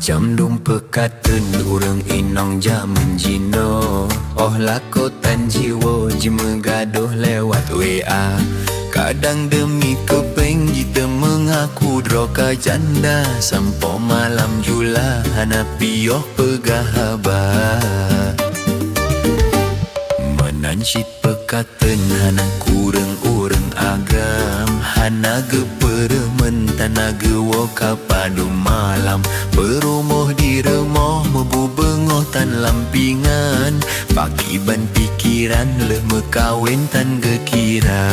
Macam dumpa katun urang inong jaman jino. Oh lakotan jiwa jima gaduh lewat WA. Kadang demi kepeng kita mengaku droka janda. Sampo malam jula hana pioh pegahabat. Menansyid pekaten hana kurang urang agam. Hana geperemen tanah gewo kapadu malam. Berumoh di remoh mebubengoh tan lampingan. Pakiban pikiran leh mekawin tan gekira.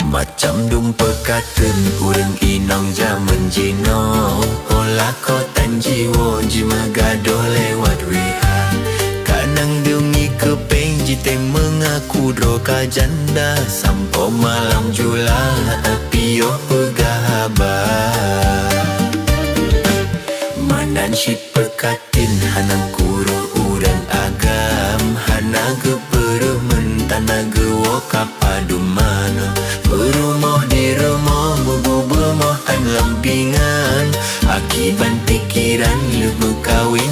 Macam dumpa katun urang inong jaman jino. Olah kotan jiwa jima gaduh lewat WA. Kadang demi kepeng jite mengaku droka janda. Sampo malam jula pioh pegahabat. Menansyid pekatin hanang kuro urang agam. Hana geperemen tanah gewo kapadu mana. Berumoh di rumah bebubemoh tan lampingan. Akiban pikiran lu berkawin